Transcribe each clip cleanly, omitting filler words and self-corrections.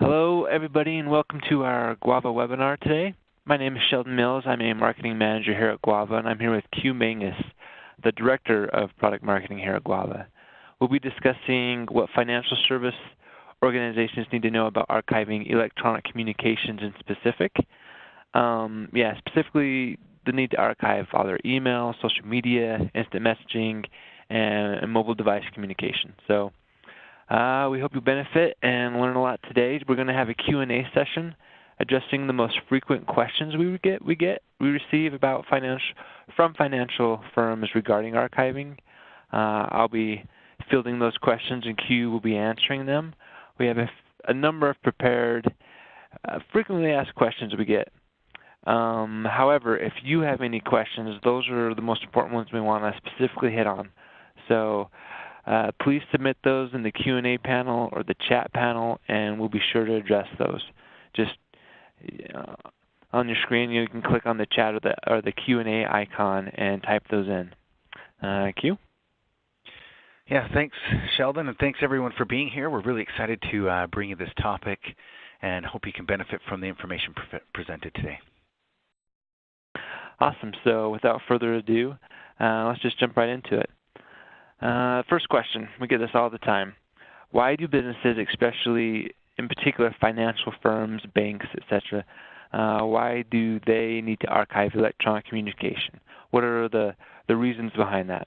Hello, everybody, and welcome to our Guava webinar today. My name is Sheldon Mills. I'm a marketing manager here at Guava, and I'm here with Q Mangus, the director of product marketing here at Guava. We'll be discussing what financial service organizations need to know about archiving electronic communications in specific. Specifically the need to archive all their email, social media, instant messaging, and mobile device communication. So we hope you benefit and learn a lot today. We're going to have a Q&A session addressing the most frequent questions we receive about from financial firms regarding archiving. I'll be fielding those questions, and Q will be answering them. We have a number of prepared, frequently asked questions we get. However, if you have any questions, those are the most important ones we want to specifically hit on. So please submit those in the Q&A panel or the chat panel, and we'll be sure to address those. Just on your screen, you can click on the chat or the Q&A icon and type those in. Q? Yeah, thanks, Sheldon, and thanks everyone for being here. We're really excited to bring you this topic and hope you can benefit from the information presented today. Awesome. So without further ado, let's just jump right into it. First question, we get this all the time. Why do businesses, especially in particular financial firms, banks, etc., why do they need to archive electronic communication? What are the reasons behind that?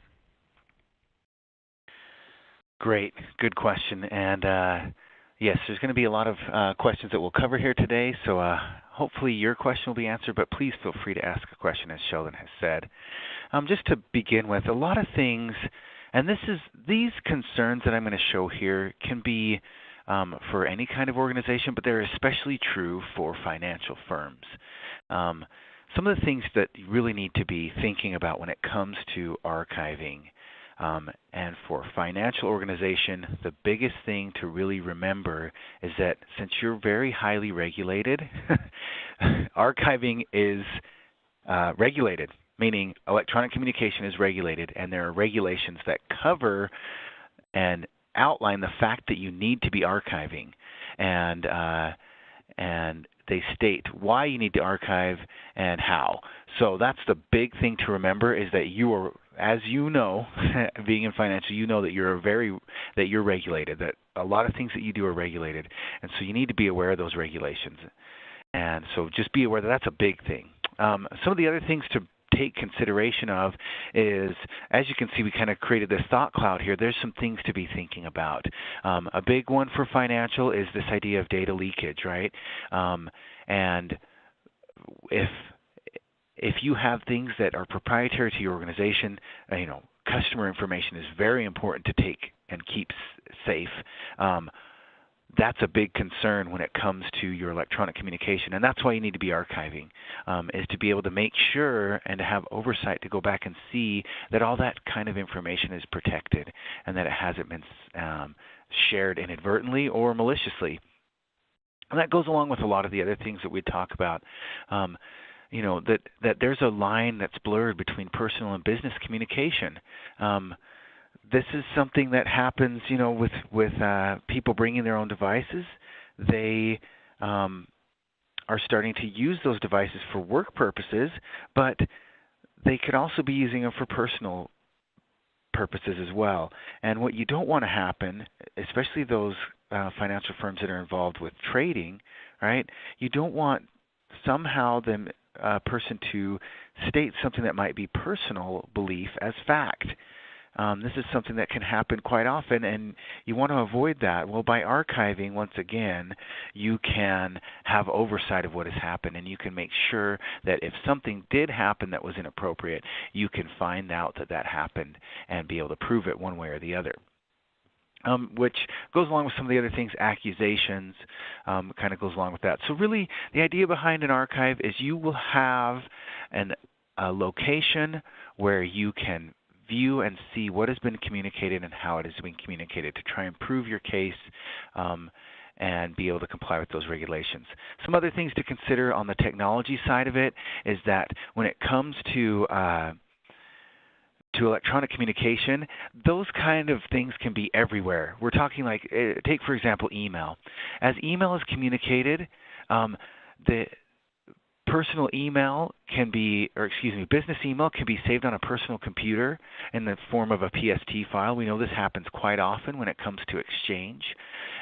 Great. Good question. And yes, there's going to be a lot of questions that we'll cover here today, so hopefully your question will be answered, but please feel free to ask a question, as Sheldon has said. Just to begin with, a lot of things, and these concerns that I'm going to show here can be for any kind of organization, but they're especially true for financial firms. Some of the things that you really need to be thinking about when it comes to archiving, and for financial organization, the biggest thing to really remember is that since you're very highly regulated, archiving is regulated, meaning electronic communication is regulated, and there are regulations that cover and outline the fact that you need to be archiving, and they state why you need to archive and how. So that's the big thing to remember, is that you are, as you know, being in financial, you know that you're regulated, that a lot of things that you do are regulated, and so you need to be aware of those regulations. And so just be aware that that's a big thing. Some of the other things to take consideration of is, as you can see, we kind of created this thought cloud here. There's some things to be thinking about. A big one for financial is this idea of data leakage, right? And if you have things that are proprietary to your organization, customer information is very important to take and keep safe. That's a big concern when it comes to your electronic communication, and that's why you need to be archiving, is to be able to make sure and to have oversight to go back and see that all that kind of information is protected and that it hasn't been shared inadvertently or maliciously. And that goes along with a lot of the other things that we talk about. That there's a line that's blurred between personal and business communication. This is something that happens, with people bringing their own devices. They are starting to use those devices for work purposes, but they could also be using them for personal purposes as well. And what you don't want to happen, especially those financial firms that are involved with trading, right? You don't want somehow a person to state something that might be personal belief as fact. This is something that can happen quite often, and you want to avoid that. Well, by archiving, once again, you can have oversight of what has happened, and you can make sure that if something did happen that was inappropriate, you can find out that happened and be able to prove it one way or the other. Which goes along with some of the other things, accusations, kind of goes along with that. So really, the idea behind an archive is you will have a location where you can view and see what has been communicated and how it has been communicated to try and prove your case and be able to comply with those regulations. Some other things to consider on the technology side of it is that when it comes to to electronic communication, those kind of things can be everywhere. We're talking like, take for example email. As email is communicated, the personal email can be, business email can be saved on a personal computer in the form of a PST file. We know this happens quite often when it comes to exchange,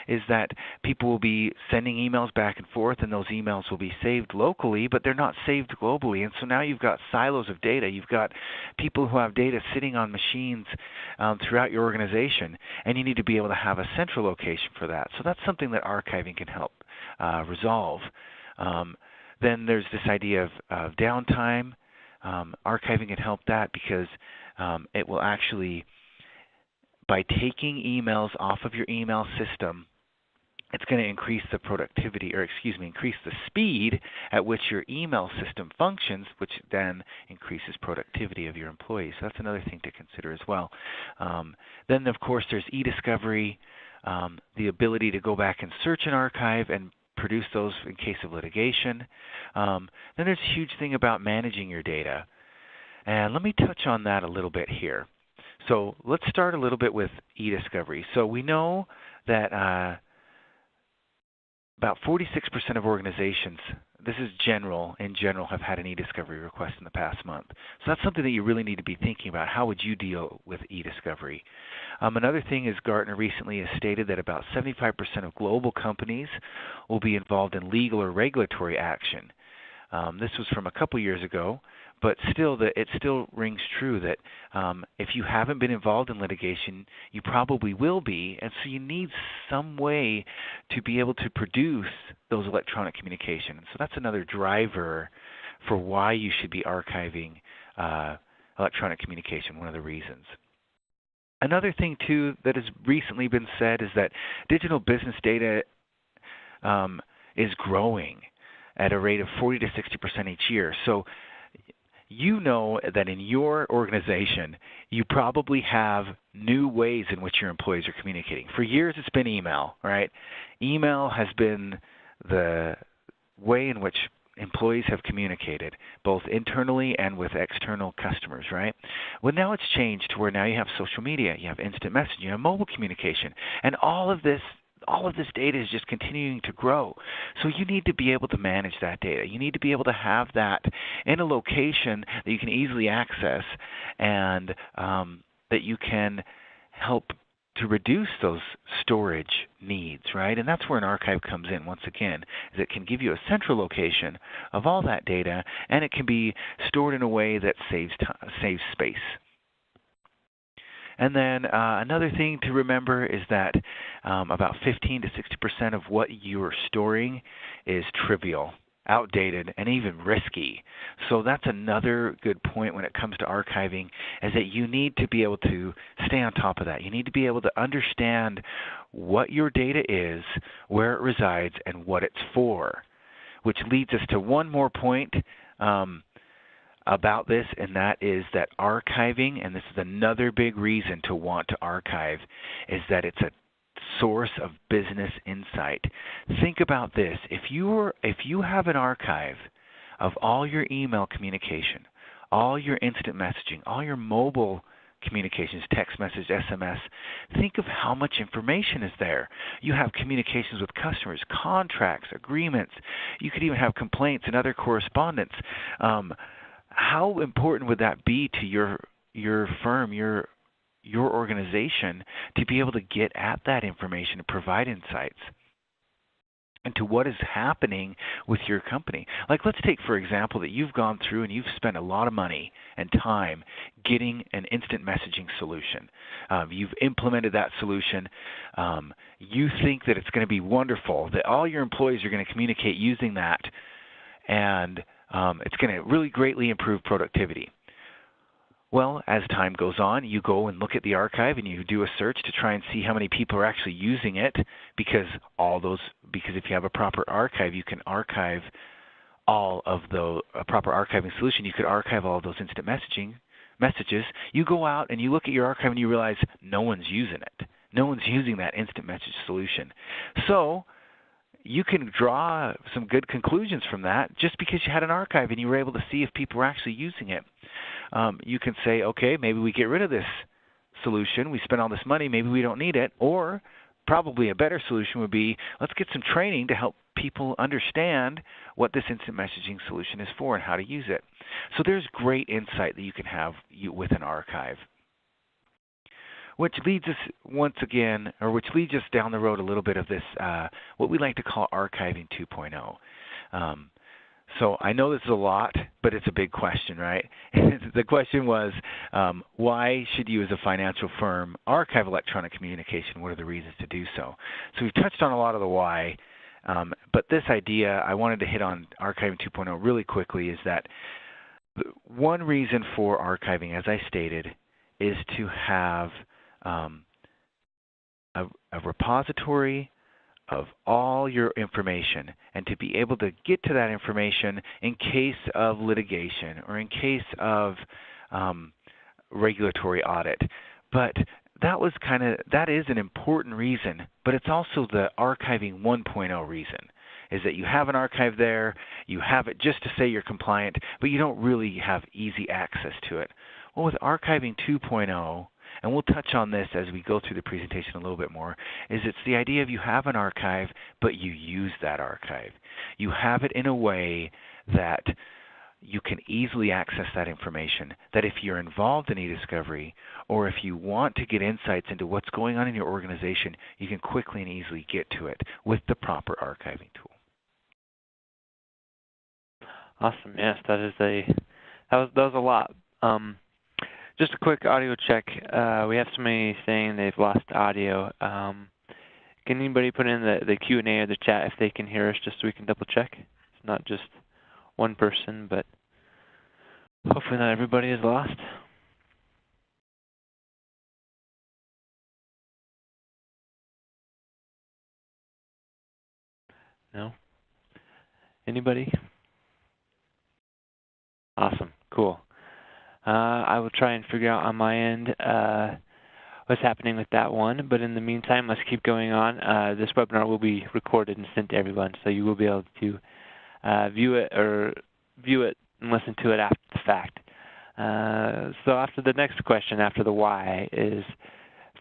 is that people will be sending emails back and forth, and those emails will be saved locally, but they're not saved globally. And so now you've got silos of data. You've got people who have data sitting on machines throughout your organization, and you need to be able to have a central location for that. So that's something that archiving can help resolve. Then there's this idea of downtime. Archiving can help that because it will actually, by taking emails off of your email system, it's going to increase the productivity, increase the speed at which your email system functions, which then increases productivity of your employees. So that's another thing to consider as well. Then, of course, there's EDiscovery, the ability to go back and search an archive and produce those in case of litigation. Then there's a huge thing about managing your data. And let me touch on that a little bit here. So let's start a little bit with EDiscovery. So we know that about 46% of organizations, this is in general, have had an EDiscovery request in the past month. So that's something that you really need to be thinking about. How would you deal with EDiscovery? Another thing is Gartner recently has stated that about 75% of global companies will be involved in legal or regulatory action. This was from a couple years ago, but still, it still rings true that if you haven't been involved in litigation, you probably will be, and so you need some way to be able to produce those electronic communications. So that's another driver for why you should be archiving electronic communication, one of the reasons. Another thing, too, that has recently been said is that digital business data is growing at a rate of 40 to 60% each year. So you know that in your organization, you probably have new ways in which your employees are communicating. For years, it's been email, right? Email has been the way in which employees have communicated, both internally and with external customers, right? Well, now it's changed to where now you have social media, you have instant messaging, you have mobile communication, and all of this data is just continuing to grow. So you need to be able to manage that data. You need to be able to have that in a location that you can easily access and that you can help to reduce those storage needs, right? And that's where an archive comes in, once again, is it can give you a central location of all that data, and it can be stored in a way that saves space. And then another thing to remember is that about 15 to 60% of what you're storing is trivial, outdated, and even risky. So that's another good point when it comes to archiving, is that you need to be able to stay on top of that. You need to be able to understand what your data is, where it resides, and what it's for, which leads us to one more point about this, and that is that archiving, and this is another big reason to want to archive, is that it's a source of business insight. Think about this. If you have an archive of all your email communication, all your instant messaging, all your mobile communications, text message, SMS, think of how much information is there. You have communications with customers, contracts, agreements. You could even have complaints and other correspondence. How important would that be to your firm, your organization, to be able to get at that information and provide insights into what is happening with your company? Like, let's take, for example, that you've gone through and you've spent a lot of money and time getting an instant messaging solution. You've implemented that solution. You think that it's going to be wonderful, that all your employees are going to communicate using that, and it's going to really greatly improve productivity. Well, as time goes on, you go and look at the archive and you do a search to try and see how many people are actually using it, because if you have a proper archive, you can archive all of a proper archiving solution. You could archive all of those instant messages. You go out and you look at your archive and you realize no one's using it. No one's using that instant message solution. So you can draw some good conclusions from that just because you had an archive and you were able to see if people were actually using it. you can say, okay, maybe we get rid of this solution. We spent all this money. Maybe we don't need it. Or probably a better solution would be, let's get some training to help people understand what this instant messaging solution is for and how to use it. So there's great insight that you can have with an archive. Which leads us which leads us down the road a little bit of this, what we like to call archiving 2.0. So I know this is a lot, but it's a big question, right? The question was, why should you as a financial firm archive electronic communication? What are the reasons to do so? So we've touched on a lot of the why, but this idea, I wanted to hit on archiving 2.0 really quickly, is that one reason for archiving, as I stated, is to have a repository of all your information and to be able to get to that information in case of litigation or in case of regulatory audit. But that is an important reason, but it's also the archiving 1.0 reason, is that you have an archive there, you have it just to say you're compliant, but you don't really have easy access to it. Well, with archiving 2.0, and we'll touch on this as we go through the presentation a little bit more, is it's the idea of you have an archive, but you use that archive. You have it in a way that you can easily access that information, that if you're involved in EDiscovery or if you want to get insights into what's going on in your organization, you can quickly and easily get to it with the proper archiving tool. Awesome. Yes, that was a lot. Just a quick audio check. We have somebody saying they've lost audio. Can anybody put in the Q&A or the chat if they can hear us, just so we can double check? It's not just one person, but hopefully not everybody is lost. No? Anybody? Awesome. Cool. I will try and figure out on my end what's happening with that one. But in the meantime, let's keep going on. This webinar will be recorded and sent to everyone, so you will be able to view it and listen to it after the fact. So after the next question, after the why, is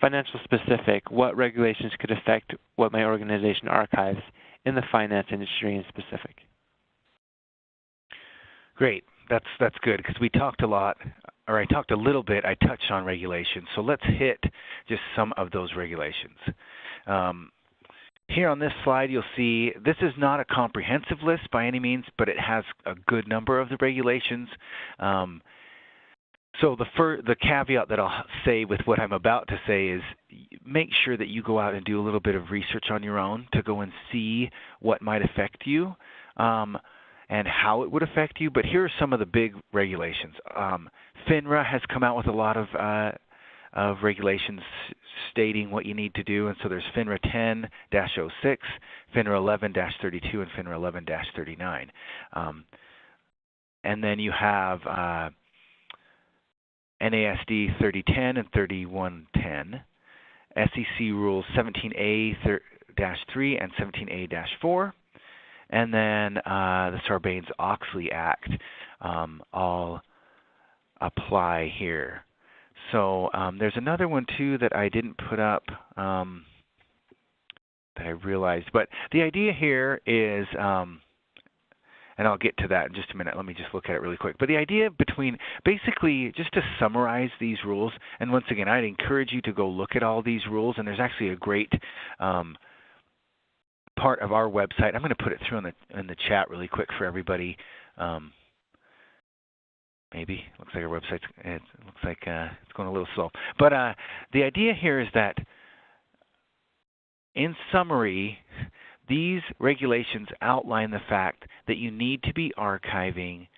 financial specific. What regulations could affect what my organization archives in the finance industry in specific? Great. That's good, because we talked a lot, or I talked a little bit, I touched on regulations. So let's hit just some of those regulations. Here on this slide, you'll see this is not a comprehensive list by any means, but it has a good number of the regulations. So the caveat that I'll say with what I'm about to say is make sure that you go out and do a little bit of research on your own to go and see what might affect you. And how it would affect you, but here are some of the big regulations. FINRA has come out with a lot of regulations stating what you need to do, and so there's FINRA 10-06, FINRA 11-32, and FINRA 11-39. And then you have NASD 3010 and 3110, SEC Rules 17A-3 and 17A-4, and then the Sarbanes-Oxley Act all apply here. So there's another one too that I didn't put up that I realized. But the idea here is, and I'll get to that in just a minute. Let me just look at it really quick. But the idea basically, just to summarize these rules, and once again, I'd encourage you to go look at all these rules, and there's actually a great part of our website. I'm going to put it through in the chat really quick for everybody. Maybe looks like our website's it's going a little slow. But the idea here is that, in summary, these regulations outline the fact that you need to be archiving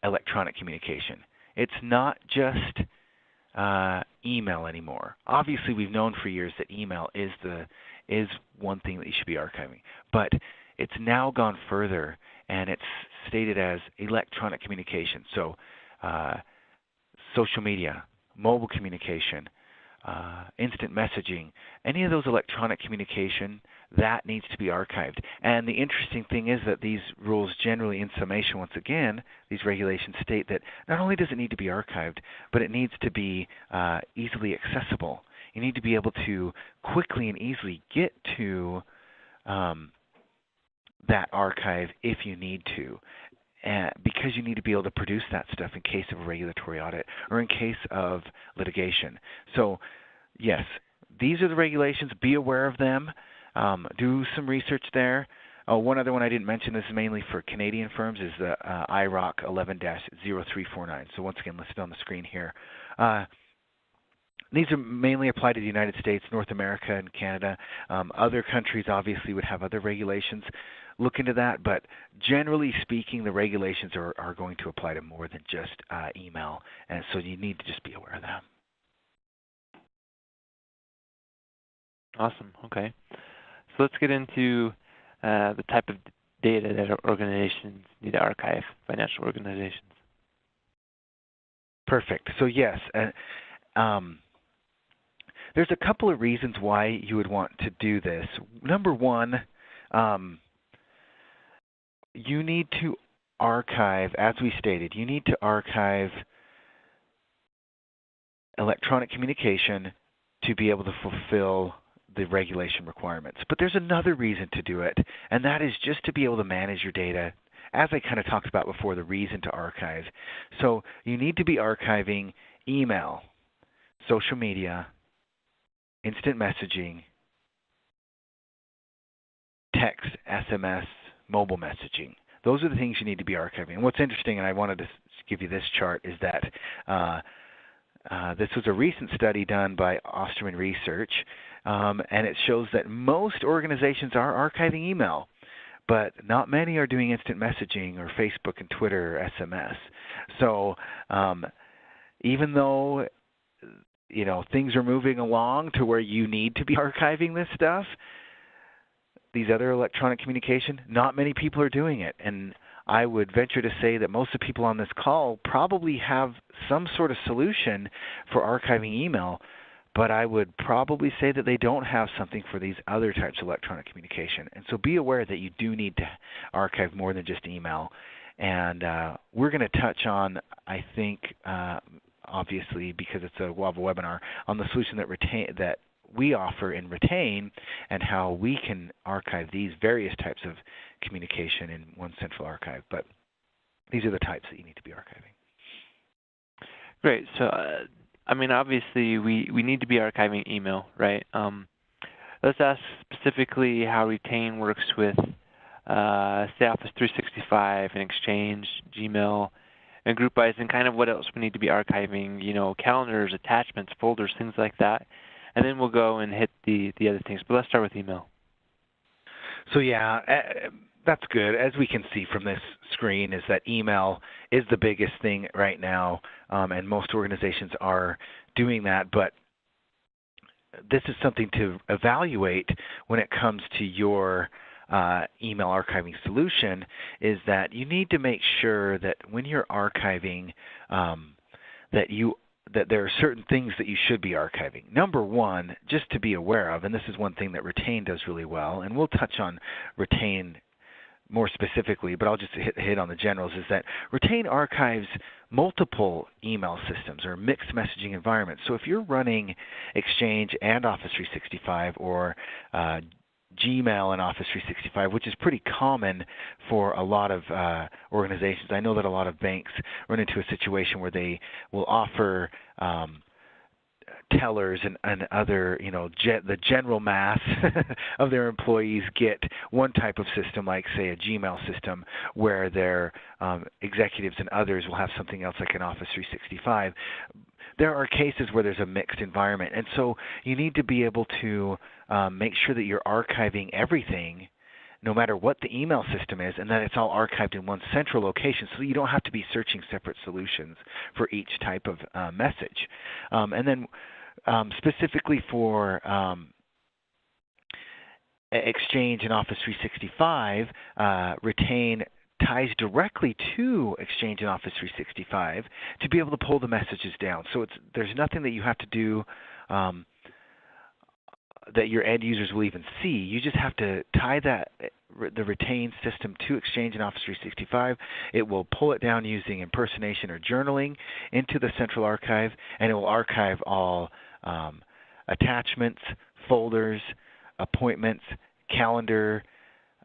electronic communication. It's not just email anymore. Obviously, we've known for years that email is one thing that you should be archiving. But it's now gone further, and it's stated as electronic communication. So social media, mobile communication, instant messaging, any of those electronic communication that needs to be archived. And the interesting thing is that these rules generally, in summation, once again, these regulations state that not only does it need to be archived, but it needs to be easily accessible. You need to be able to quickly and easily get to that archive if you need to. Because you need to be able to produce that stuff in case of a regulatory audit or in case of litigation. So, yes, these are the regulations. Be aware of them. Do some research there. One other one I didn't mention, this is mainly for Canadian firms, is the IROC 11-0349. So once again, listed on the screen here. These are mainly applied to the United States, North America, and Canada. Other countries obviously would have other regulations. Look into that, but generally speaking, the regulations are going to apply to more than just email, and so you need to just be aware of that. Awesome. Okay. So let's get into the type of data that organizations need to archive, financial organizations. Perfect. So yes, there's a couple of reasons why you would want to do this. Number one, you need to archive, as we stated, you need to archive electronic communication to be able to fulfill the regulation requirements. But there's another reason to do it, and that is just to be able to manage your data, as I kind of talked about before, the reason to archive. So you need to be archiving email, social media, instant messaging, text, SMS, mobile messaging. Those are the things you need to be archiving. And what's interesting, and I wanted to give you this chart, is that this was a recent study done by Osterman Research, and it shows that most organizations are archiving email, but not many are doing instant messaging or Facebook and Twitter or SMS. So even though things are moving along to where you need to be archiving this stuff, these other electronic communication, not many people are doing it. And I would venture to say that most of the people on this call probably have some sort of solution for archiving email, but I would probably say that they don't have something for these other types of electronic communication. And so be aware that you do need to archive more than just email. And we're going to touch on, I think, obviously, because it's a webinar, on the solution that we offer in Retain and how we can archive these various types of communication in one central archive. But these are the types that you need to be archiving. Great. So, obviously, we need to be archiving email, right? Let's ask specifically how Retain works with, say, Office 365 and Exchange, Gmail, and GroupWise, and kind of what else we need to be archiving, calendars, attachments, folders, things like that. And then we'll go and hit the other things. But let's start with email. So yeah, that's good. As we can see from this screen, is that email is the biggest thing right now, and most organizations are doing that. But this is something to evaluate when it comes to your email archiving solution, is that you need to make sure that when you're archiving that there are certain things that you should be archiving. Number one, just to be aware of, and this is one thing that Retain does really well, and we'll touch on Retain more specifically, but I'll just hit on the generals, is that Retain archives multiple email systems or mixed messaging environments. So if you're running Exchange and Office 365 or Gmail and Office 365, which is pretty common for a lot of organizations. I know that a lot of banks run into a situation where they will offer tellers and other, the general mass of their employees get one type of system, like say a Gmail system, where their executives and others will have something else like an Office 365. There are cases where there's a mixed environment, and so you need to be able to make sure that you're archiving everything, no matter what the email system is, and that it's all archived in one central location, so you don't have to be searching separate solutions for each type of message. And then specifically for Exchange and Office 365, Retain ties directly to Exchange and Office 365 to be able to pull the messages down. So there's nothing that you have to do that your end users will even see. You just have to tie the retain system to Exchange and Office 365. It will pull it down using impersonation or journaling into the central archive, and it will archive all attachments, folders, appointments, calendar,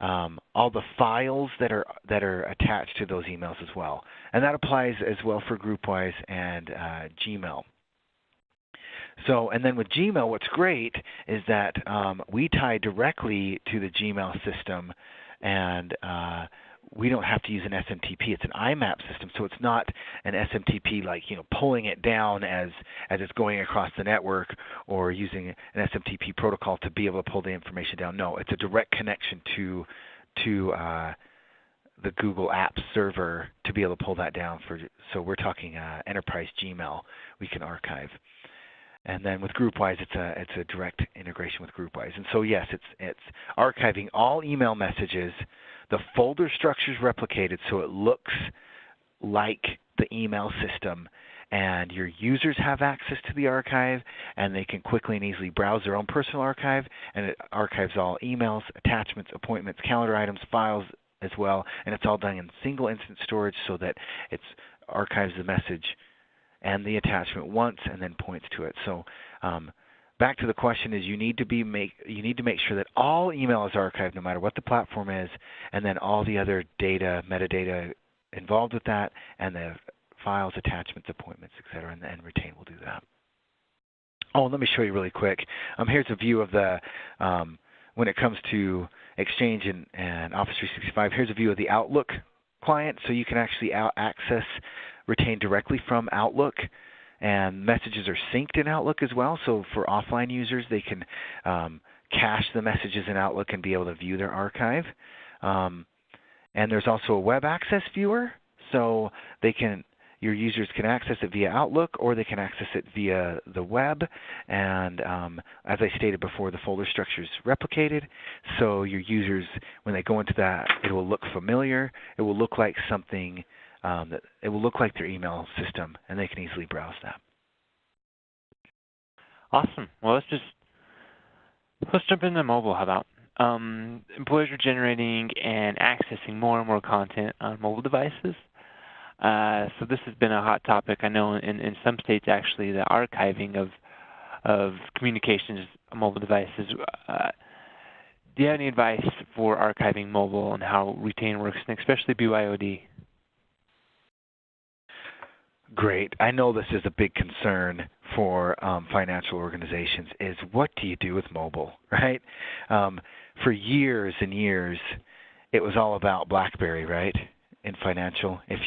all the files that are attached to those emails as well. And that applies as well for GroupWise and Gmail. So, and then with Gmail, what's great is that we tie directly to the Gmail system, and we don't have to use an SMTP. It's an IMAP system, so it's not an SMTP like pulling it down as it's going across the network, or using an SMTP protocol to be able to pull the information down. No, it's a direct connection to the Google Apps server to be able to pull that down. So we're talking enterprise Gmail we can archive. And then with GroupWise, it's a direct integration with GroupWise. And so yes, it's archiving all email messages. The folder structure is replicated so it looks like the email system, and your users have access to the archive, and they can quickly and easily browse their own personal archive, and it archives all emails, attachments, appointments, calendar items, files as well, and it's all done in single instant storage so that it archives the message and the attachment once and then points to it. So back to the question is you need to make sure that all email is archived no matter what the platform is, and then all the other data, metadata involved with that, and the files, attachments, appointments, etc., and Retain will do that. Oh, let me show you really quick. Here's a view of the when it comes to Exchange and Office 365. Here's a view of the Outlook client, so you can actually access Retain directly from Outlook, and messages are synced in Outlook as well. So for offline users, they can cache the messages in Outlook and be able to view their archive. And there's also a web access viewer, so your users can access it via Outlook, or they can access it via the web. And as I stated before, the folder structure is replicated, so your users, when they go into that, it will look familiar. It will look like something. It will look like their email system, and they can easily browse that. Awesome. Well, let's jump into mobile. How about employers are generating and accessing more and more content on mobile devices. So this has been a hot topic. I know in some states actually the archiving of communications on mobile devices. Do you have any advice for archiving mobile and how Retain works, and especially BYOD? Great. I know this is a big concern for financial organizations is what do you do with mobile, right? For years and years, it was all about BlackBerry, right, in financial. If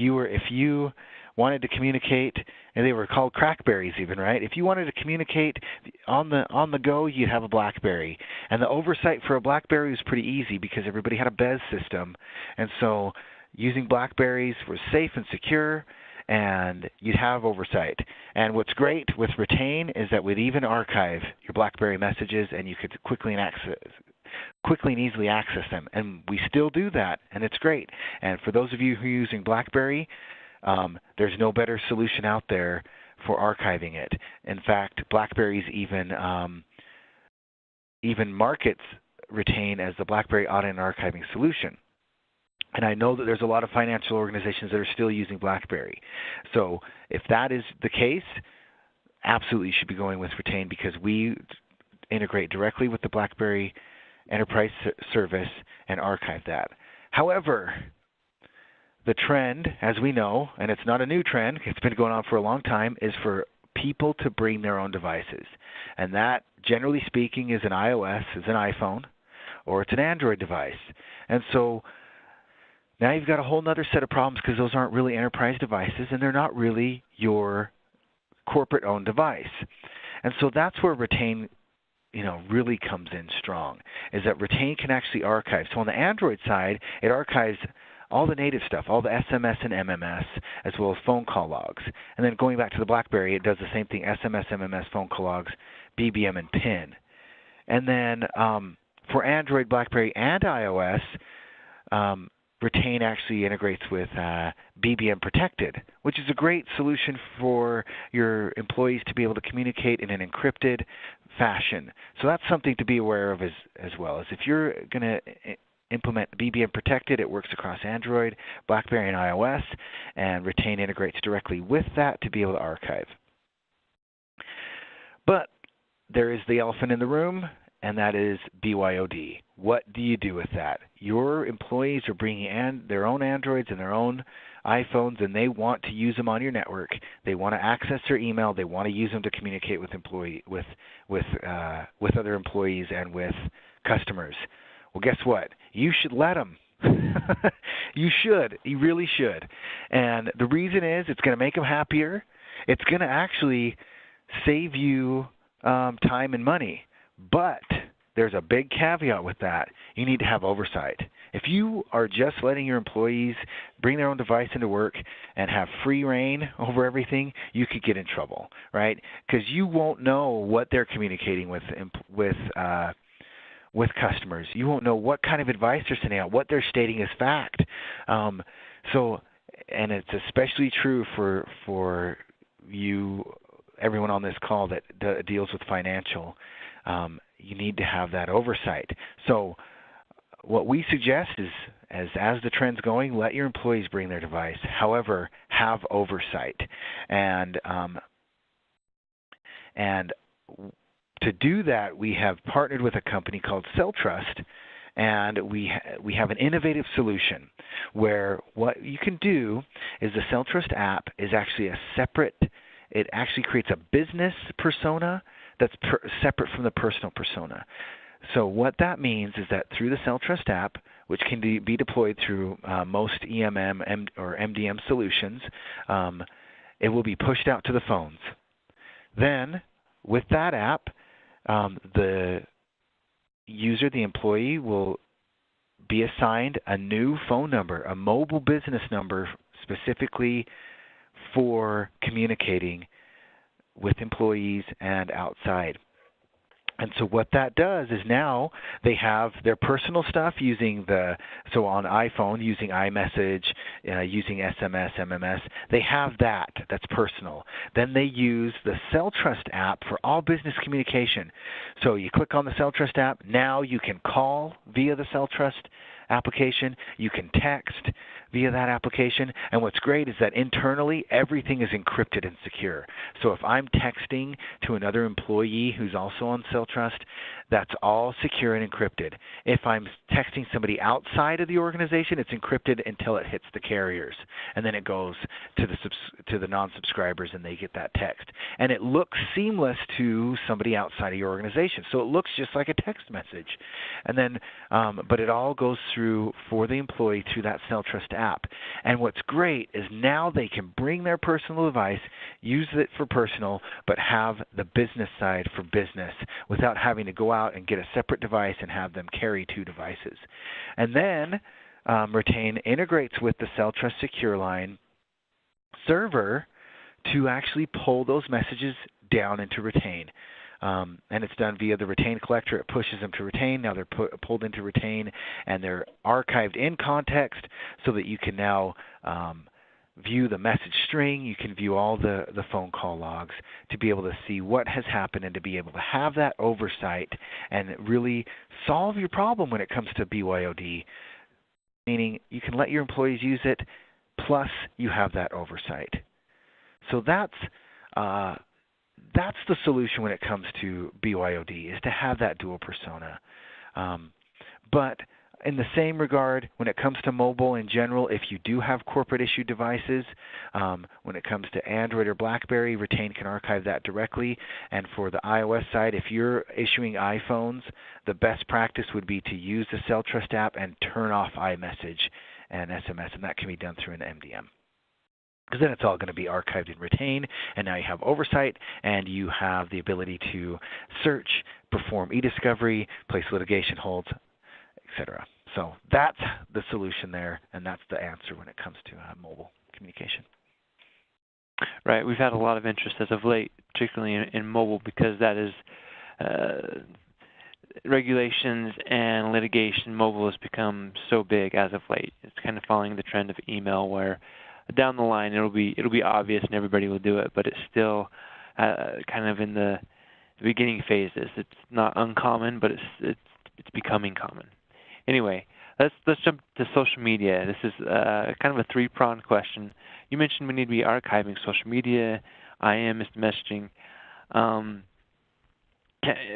you wanted to communicate, and they were called Crackberries even, right? If you wanted to communicate on the go, you'd have a BlackBerry. And the oversight for a BlackBerry was pretty easy because everybody had a BES system. And so using BlackBerries was safe and secure, and you'd have oversight. And what's great with Retain is that we'd even archive your BlackBerry messages, and you could quickly and easily access them. And we still do that, and it's great. And for those of you who are using BlackBerry, there's no better solution out there for archiving it. In fact, BlackBerry's even markets Retain as the BlackBerry Audit and Archiving solution. And I know that there's a lot of financial organizations that are still using BlackBerry. So if that is the case, absolutely you should be going with Retain, because we integrate directly with the BlackBerry Enterprise Service and archive that. However, the trend, as we know, and it's not a new trend, it's been going on for a long time, is for people to bring their own devices. And that, generally speaking, is an iOS, is an iPhone, or it's an Android device. And so now you've got a whole other set of problems because those aren't really enterprise devices and they're not really your corporate-owned device. And so that's where Retain really comes in strong, is that Retain can actually archive. So on the Android side, it archives all the native stuff, all the SMS and MMS, as well as phone call logs. And then going back to the BlackBerry, it does the same thing, SMS, MMS, phone call logs, BBM, and PIN. And then for Android, BlackBerry, and iOS, Retain actually integrates with BBM Protected, which is a great solution for your employees to be able to communicate in an encrypted fashion. So that's something to be aware of as well. As if you're going to implement BBM Protected, it works across Android, BlackBerry, and iOS, and Retain integrates directly with that to be able to archive. But there is the elephant in the room, and that is BYOD. What do you do with that? Your employees are bringing their own Androids and their own iPhones, and they want to use them on your network. They want to access their email. They want to use them to communicate with other employees and with customers. Well, guess what? You should let them. You should. You really should. And the reason is it's going to make them happier. It's going to actually save you time and money. But there's a big caveat with that. You need to have oversight. If you are just letting your employees bring their own device into work and have free reign over everything, you could get in trouble, right? Because you won't know what they're communicating with customers. You won't know what kind of advice they're sending out, what they're stating as fact. And it's especially true for you, everyone on this call that deals with financial. You need to have that oversight. So what we suggest is, as the trend's going, let your employees bring their device. However, have oversight. And to do that, we have partnered with a company called CellTrust, and we have an innovative solution where what you can do is the CellTrust app is actually it actually creates a business persona that's separate from the personal persona. So what that means is that through the CellTrust app, which can be deployed through most EMM or MDM solutions, it will be pushed out to the phones. Then, with that app, the user, the employee, will be assigned a new phone number, a mobile business number specifically for communicating with employees and outside. And so what that does is now they have their personal stuff so on iPhone using iMessage, using SMS, MMS, they have that's personal. Then they use the CellTrust app for all business communication. So you click on the CellTrust app, now you can call via the CellTrust application, you can text via that application, and what's great is that internally everything is encrypted and secure. So if I'm texting to another employee who's also on CellTrust, that's all secure and encrypted. If I'm texting somebody outside of the organization, it's encrypted until it hits the carriers, and then it goes to the non-subscribers and they get that text. And it looks seamless to somebody outside of your organization, so it looks just like a text message. And then, but it all goes through for the employee through that CellTrust app. And what's great is now they can bring their personal device, use it for personal, but have the business side for business without having to go out and get a separate device and have them carry two devices. And then Retain integrates with the CellTrust Secure Line server to actually pull those messages down into Retain. And it's done via the Retain collector. It pushes them to Retain. Now they're pulled into Retain, and they're archived in context so that you can now view the message string. You can view all the phone call logs to be able to see what has happened and to be able to have that oversight and really solve your problem when it comes to BYOD, meaning you can let your employees use it, plus you have that oversight. So that's the solution when it comes to BYOD, is to have that dual persona. But in the same regard, when it comes to mobile in general, if you do have corporate issued devices, when it comes to Android or BlackBerry, Retain can archive that directly. And for the iOS side, if you're issuing iPhones, the best practice would be to use the CellTrust app and turn off iMessage and SMS, and that can be done through an MDM. Because then it's all going to be archived in Retain, and now you have oversight, and you have the ability to search, perform EDiscovery, place litigation holds, etc. So that's the solution there, and that's the answer when it comes to mobile communication. Right. We've had a lot of interest as of late, particularly in mobile, because that is regulations and litigation, mobile has become so big as of late. It's kind of following the trend of email, where down the line it'll be obvious and everybody will do it, but it's still kind of in the beginning phases. It's not uncommon, but it's becoming common. Anyway, let's jump to social media. This is kind of a three-pronged question. You mentioned we need to be archiving social media, IM, instant messaging.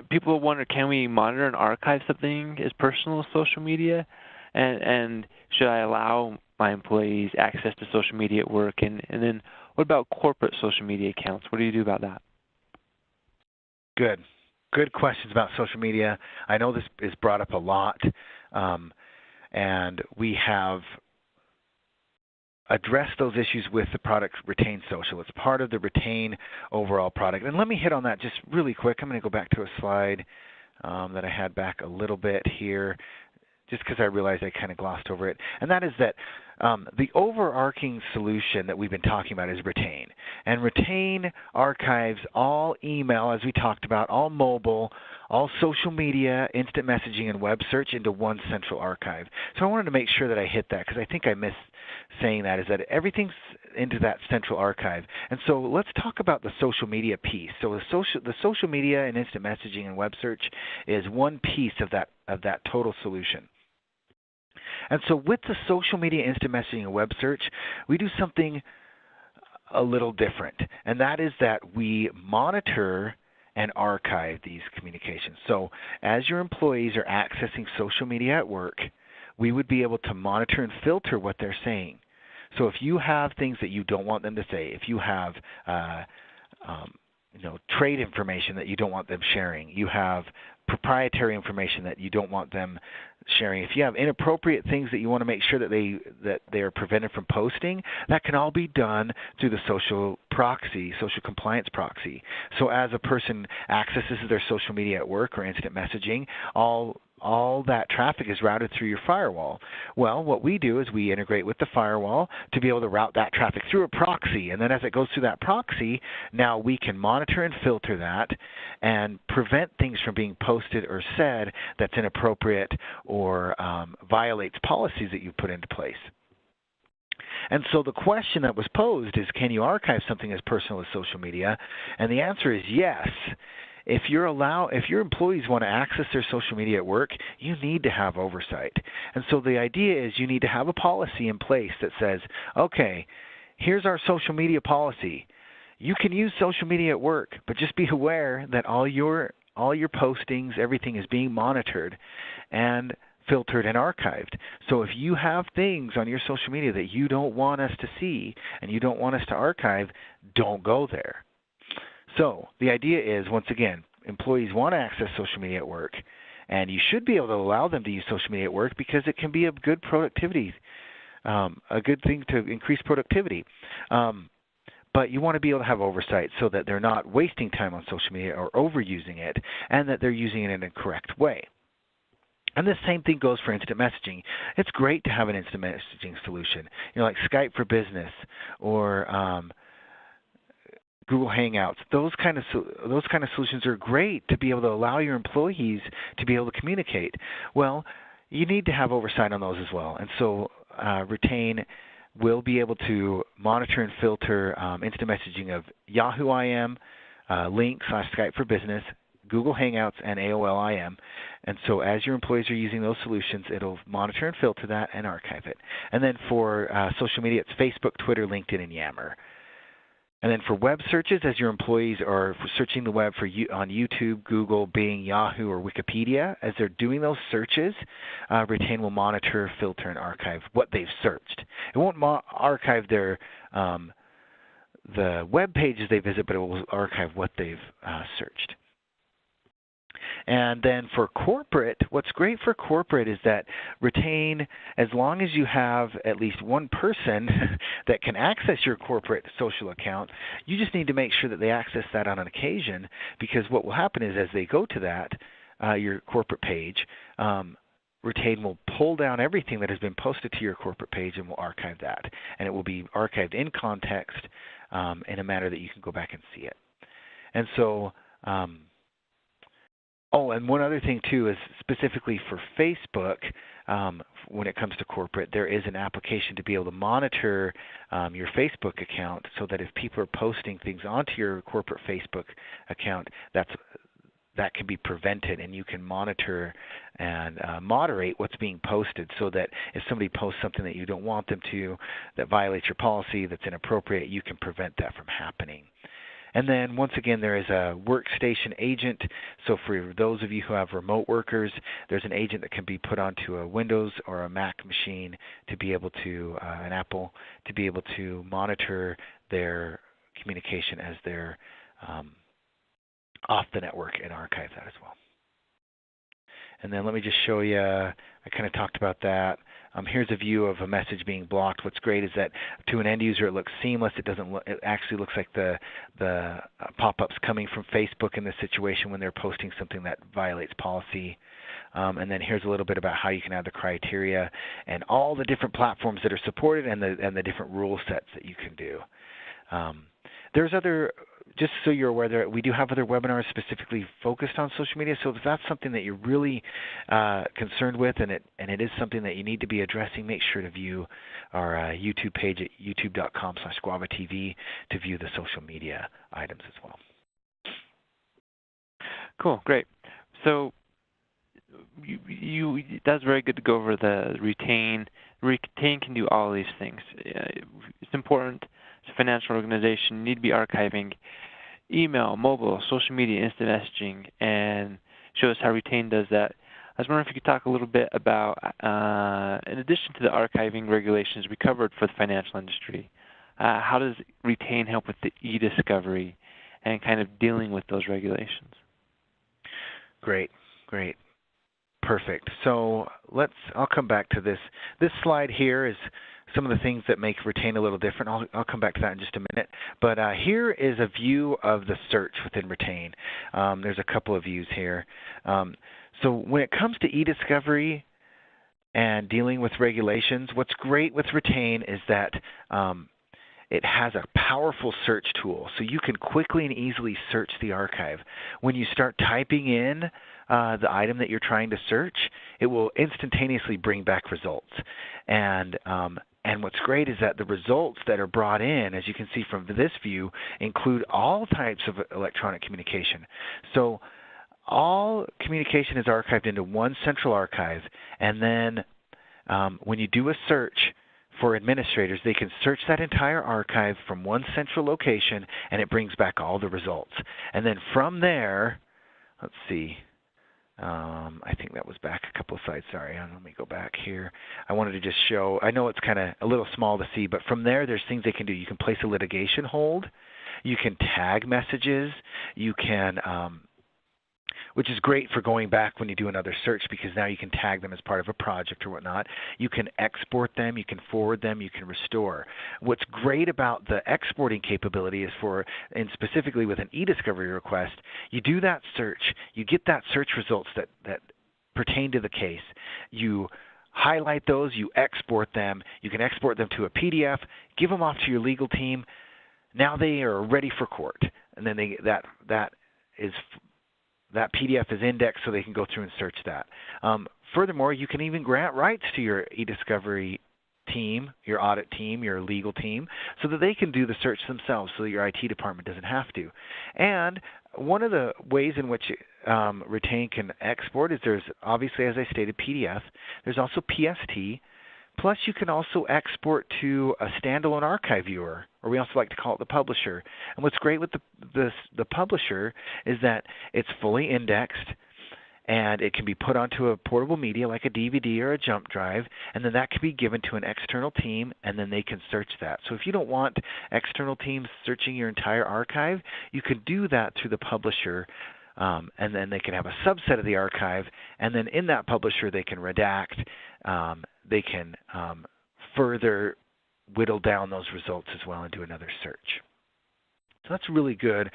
People wonder, can we monitor and archive something as personal as social media? And should I allow my employees access to social media at work? And then what about corporate social media accounts? What do you do about that? Good questions about social media. I know this is brought up a lot, and we have addressed those issues with the product Retain Social. It's part of the Retain overall product. And let me hit on that just really quick. I'm going to go back to a slide that I had back a little bit here, just because I realized I kind of glossed over it. And that is that the overarching solution that we've been talking about is Retain. And Retain archives all email, as we talked about, all mobile, all social media, instant messaging, and web search into one central archive. So I wanted to make sure that I hit that, because I think I missed saying that, is that everything's into that central archive. And so let's talk about the social media piece. So the social media and instant messaging and web search is one piece of that total solution. And so with the social media, instant messaging, and web search, we do something a little different. And that is that we monitor and archive these communications. So as your employees are accessing social media at work, we would be able to monitor and filter what they're saying. So if you have things that you don't want them to say, if you have trade information that you don't want them sharing, you have proprietary information that you don't want them sharing, if you have inappropriate things that you want to make sure that they are prevented from posting, that can all be done through the social compliance proxy. So as a person accesses their social media at work or instant messaging, all that traffic is routed through your firewall. Well, what we do is we integrate with the firewall to be able to route that traffic through a proxy. And then as it goes through that proxy, now we can monitor and filter that and prevent things from being posted or said that's inappropriate or violates policies that you put into place. And so the question that was posed is, can you archive something as personal as social media? And the answer is yes. If your employees want to access their social media at work, you need to have oversight. And so the idea is you need to have a policy in place that says, okay, here's our social media policy. You can use social media at work, but just be aware that all your postings, everything is being monitored and filtered and archived. So if you have things on your social media that you don't want us to see and you don't want us to archive, don't go there. So the idea is, once again, employees want to access social media at work, and you should be able to allow them to use social media at work because it can be a good productivity, a good thing to increase productivity. But you want to be able to have oversight so that they're not wasting time on social media or overusing it, and that they're using it in a correct way. And the same thing goes for instant messaging. It's great to have an instant messaging solution, like Skype for Business or Google Hangouts. Those kind of solutions are great to be able to allow your employees to be able to communicate. Well, you need to have oversight on those as well. And so Retain will be able to monitor and filter instant messaging of Yahoo IM, Link/Skype for Business, Google Hangouts, and AOL IM. And so as your employees are using those solutions, it'll monitor and filter that and archive it. And then for social media, it's Facebook, Twitter, LinkedIn, and Yammer. And then for web searches, as your employees are searching the web on YouTube, Google, Bing, Yahoo, or Wikipedia, as they're doing those searches, Retain will monitor, filter, and archive what they've searched. It won't archive the web pages they visit, but it will archive what they've searched. And then for corporate, what's great for corporate is that Retain, as long as you have at least one person that can access your corporate social account, you just need to make sure that they access that on an occasion, because what will happen is as they go to that, your corporate page, Retain will pull down everything that has been posted to your corporate page and will archive that. And it will be archived in context in a manner that you can go back and see it. And so Oh, and one other thing too is specifically for Facebook, when it comes to corporate, there is an application to be able to monitor your Facebook account so that if people are posting things onto your corporate Facebook account, that can be prevented, and you can monitor and moderate what's being posted so that if somebody posts something that you don't want them to, that violates your policy, that's inappropriate, you can prevent that from happening. And then once again, there is a workstation agent. So for those of you who have remote workers, there's an agent that can be put onto a Windows or a Mac machine to be able to, an Apple, to be able to monitor their communication as they're off the network and archive that as well. And then let me just show you, I kind of talked about that. Here's a view of a message being blocked. What's great is that to an end user it looks seamless. It doesn't look, it actually looks like the pop-ups coming from Facebook in this situation when they're posting something that violates policy. And then here's a little bit about how you can add the criteria and all the different platforms that are supported and the different rule sets that you can do. There's other, just so you're aware, that we do have other webinars specifically focused on social media. So if that's something that you're really concerned with, and it is something that you need to be addressing, make sure to view our YouTube page at youtube.com/GLBA to view the social media items as well. Cool, great. So that's very good to go over the retain. Retain can do all of these things. It's important. It's a financial organization. You need to be archiving email, mobile, social media, instant messaging, and show us how Retain does that. I was wondering if you could talk a little bit about, in addition to the archiving regulations we covered for the financial industry, how does Retain help with the EDiscovery and kind of dealing with those regulations? Great. Perfect. So I'll come back to this. This slide here is some of the things that make Retain a little different. I'll come back to that in just a minute. But here is a view of the search within Retain. There's a couple of views here. So when it comes to EDiscovery and dealing with regulations, what's great with Retain is that it has a powerful search tool. So you can quickly and easily search the archive. When you start typing in the item that you're trying to search, it will instantaneously bring back results. And what's great is that the results that are brought in, as you can see from this view, include all types of electronic communication. So all communication is archived into one central archive, and then when you do a search for administrators, they can search that entire archive from one central location, and it brings back all the results. And then from there, let's see. I think that was back a couple of slides. Sorry, let me go back here. I wanted to just show, I know it's kind of a little small to see, but from there there's things they can do. You can place a litigation hold. You can tag messages. You can, which is great for going back when you do another search because now you can tag them as part of a project or whatnot. You can export them. You can forward them. You can restore. What's great about the exporting capability is and specifically with an EDiscovery request, you do that search. You get that search results that pertain to the case. You highlight those. You export them. You can export them to a PDF, give them off to your legal team. Now they are ready for court. And then that PDF is indexed so they can go through and search that. Furthermore, you can even grant rights to your EDiscovery team, your audit team, your legal team, so that they can do the search themselves so that your IT department doesn't have to. And one of the ways in which Retain can export is there's obviously, as I stated, PDF. There's also PST. Plus, you can also export to a standalone archive viewer, or we also like to call it the publisher. And what's great with the publisher is that it's fully indexed, and it can be put onto a portable media like a DVD or a jump drive, and then that can be given to an external team, and then they can search that. So if you don't want external teams searching your entire archive, you can do that through the publisher. And then they can have a subset of the archive, and then in that publisher they can redact, they can further whittle down those results as well and do another search. So that's really good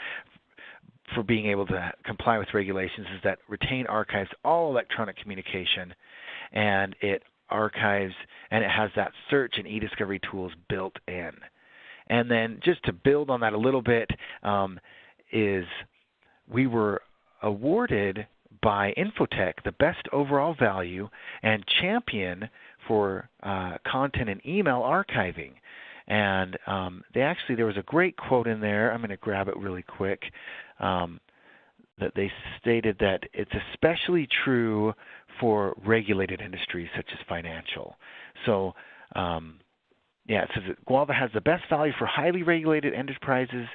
for being able to comply with regulations, is that Retain archives all electronic communication, and it archives, and it has that search and EDiscovery tools built in. And then just to build on that a little bit, is we were awarded by Infotech, the best overall value and champion for content and email archiving. And there was a great quote in there. I'm going to grab it really quick. That they stated that it's especially true for regulated industries such as financial. So, it says that GLBA has the best value for highly regulated enterprises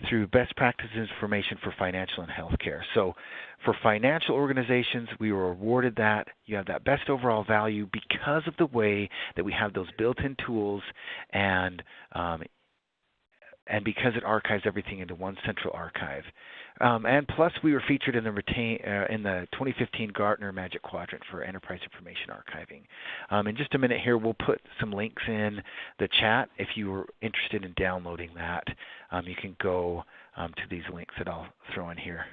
through best practice information for financial and healthcare. So for financial organizations, we were awarded that. You have that best overall value because of the way that we have those built-in tools and because it archives everything into one central archive. And plus, we were featured in the 2015 Gartner Magic Quadrant for Enterprise Information Archiving. In just a minute here, we'll put some links in the chat. If you were interested in downloading that, you can go to these links that I'll throw in here.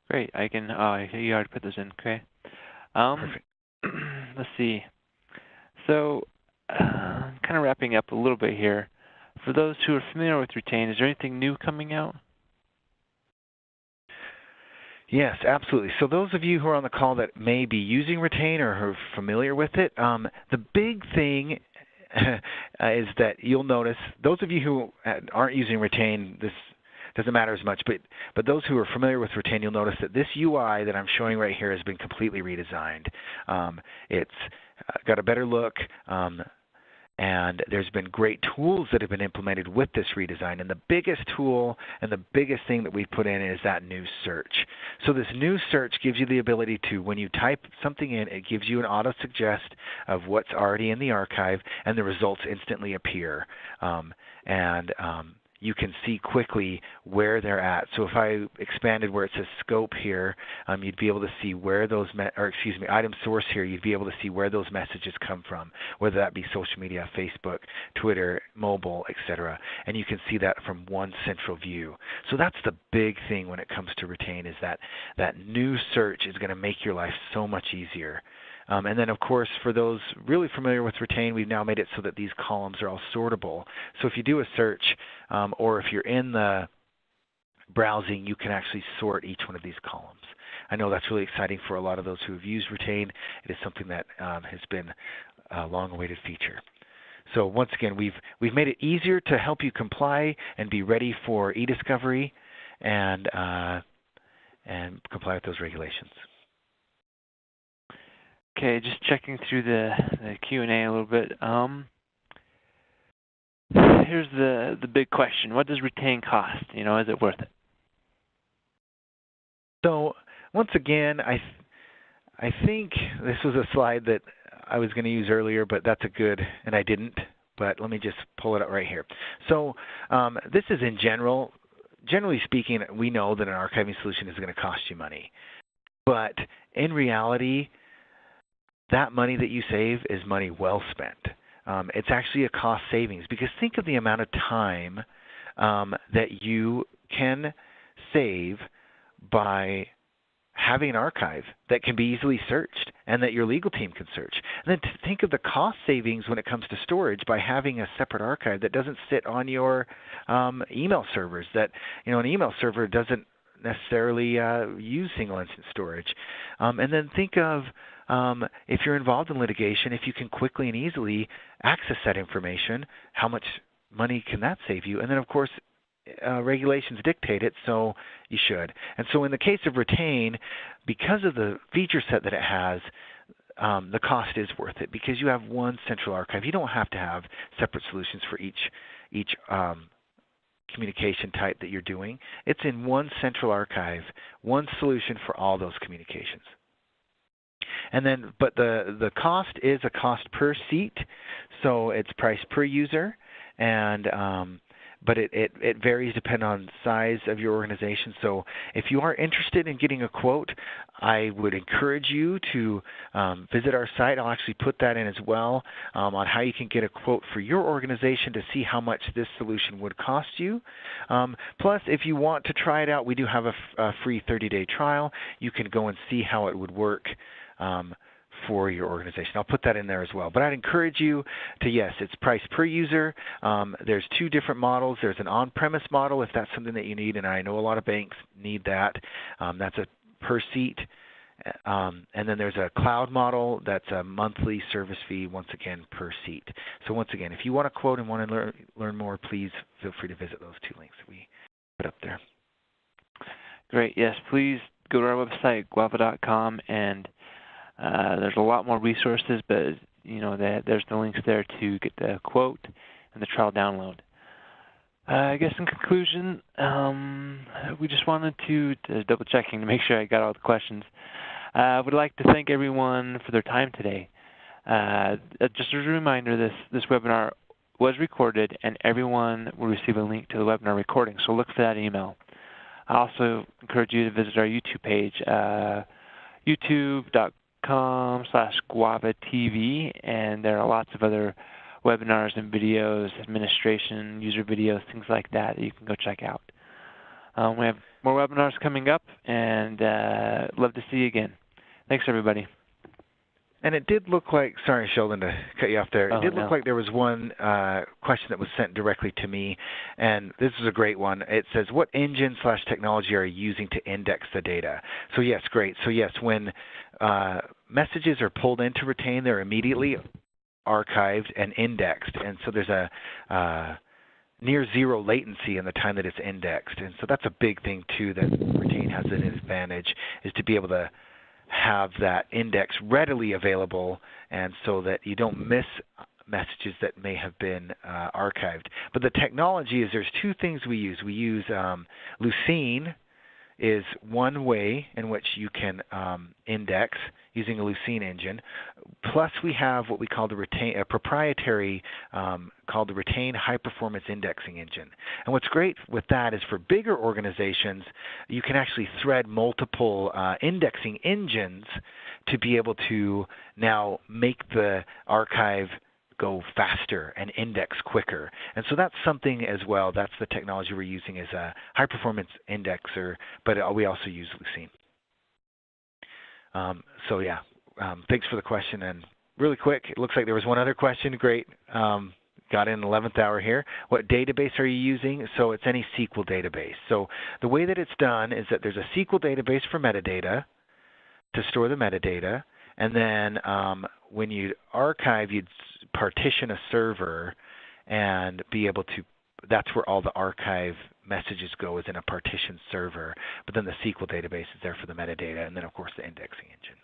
Great. I can. You already put those in. Okay. Perfect. Let's see. So, kind of wrapping up a little bit here. For those who are familiar with Retain, is there anything new coming out? Yes, absolutely. So those of you who are on the call that may be using Retain or who are familiar with it, the big thing is that you'll notice, those of you who aren't using Retain, this doesn't matter as much, but those who are familiar with Retain, you'll notice that this UI that I'm showing right here has been completely redesigned. It's got a better look. And there's been great tools that have been implemented with this redesign. And the biggest tool and the biggest thing that we've put in is that new search. So this new search gives you the ability to, when you type something in, it gives you an auto-suggest of what's already in the archive, and the results instantly appear. You can see quickly where they're at. So if I expanded where it says scope here, you'd be able to see where those, item source here, you'd be able to see where those messages come from, whether that be social media, Facebook, Twitter, mobile, etc. And you can see that from one central view. So that's the big thing when it comes to Retain, is that new search is going to make your life so much easier. And then, of course, for those really familiar with Retain, we've now made it so that these columns are all sortable. So if you do a search, or if you're in the browsing, you can actually sort each one of these columns. I know that's really exciting for a lot of those who have used Retain. It is something that has been a long-awaited feature. So once again, we've made it easier to help you comply and be ready for EDiscovery and comply with those regulations. Okay, just checking through the Q&A a little bit. Here's the big question: what does Retain cost? Is it worth it? So once again, I think this was a slide that I was going to use earlier, but that's and I didn't. But let me just pull it up right here. So this is in general. Generally speaking, we know that an archiving solution is going to cost you money, but in reality, that money that you save is money well spent. It's actually a cost savings, because think of the amount of time that you can save by having an archive that can be easily searched and that your legal team can search. And then to think of the cost savings when it comes to storage by having a separate archive that doesn't sit on your email servers, that an email server doesn't necessarily use single instance storage. And then think of if you're involved in litigation, if you can quickly and easily access that information, how much money can that save you? And then, of course, regulations dictate it, so you should. And so in the case of Retain, because of the feature set that it has, the cost is worth it, because you have one central archive. You don't have to have separate solutions for each communication type that you're doing. It's in one central archive, one solution for all those communications. And then, but the cost is a cost per seat, so it's priced per user, and but it varies depending on the size of your organization. So if you are interested in getting a quote, I would encourage you to visit our site. I'll actually put that in as well on how you can get a quote for your organization to see how much this solution would cost you. Plus, if you want to try it out, we do have a free 30-day trial. You can go and see how it would work for your organization. I'll put that in there as well. But I'd encourage you to, yes, it's price per user. There's two different models. There's an on-premise model if that's something that you need, and I know a lot of banks need that. That's a per seat. And then there's a cloud model that's a monthly service fee, once again, per seat. So once again, if you want to quote and want to learn more, please feel free to visit those two links that we put up there. Great. Yes, please go to our website, guava.com, and there's a lot more resources, but there's the links there to get the quote and the trial download. I guess in conclusion, we just wanted to double checking to make sure I got all the questions. I would like to thank everyone for their time today. Just as a reminder, this webinar was recorded, and everyone will receive a link to the webinar recording, so look for that email. I also encourage you to visit our YouTube page, youtube.com/GuavaTV, and there are lots of other webinars and videos, administration, user videos, things like that you can go check out. We have more webinars coming up, and love to see you again. Thanks, everybody. And it did look like, sorry, Sheldon, to cut you off there. It did look like there was one question that was sent directly to me, and this is a great one. It says, what engine/technology are you using to index the data? So yes, great. So yes, when messages are pulled into Retain, they're immediately archived and indexed, and so there's a near zero latency in the time that it's indexed. And so that's a big thing, too, that Retain has an advantage, is to be able to have that index readily available, and so that you don't miss messages that may have been archived. But the technology is, there's two things we use. We use Lucene is one way in which you can index using a Lucene engine. Plus we have what we call the Retain, a proprietary called the Retain High Performance Indexing Engine. And what's great with that is for bigger organizations, you can actually thread multiple indexing engines to be able to now make the archive go faster and index quicker. And so that's something as well. That's the technology we're using as a high-performance indexer, but we also use Lucene. Thanks for the question. And really quick, it looks like there was one other question. Great. Got in 11th hour here. What database are you using? So it's any SQL database. So the way that it's done is that there's a SQL database for metadata to store the metadata. And then when you archive, you'd partition a server and be able to, that's where all the archive messages go, is in a partitioned server. But then the SQL database is there for the metadata, and then of course the indexing engine.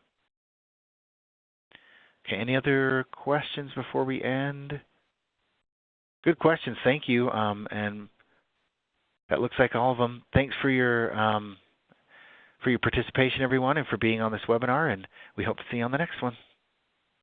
Okay, any other questions before we end? Good questions, thank you. And that looks like all of them. Thanks for your participation, everyone, and for being on this webinar, and we hope to see you on the next one.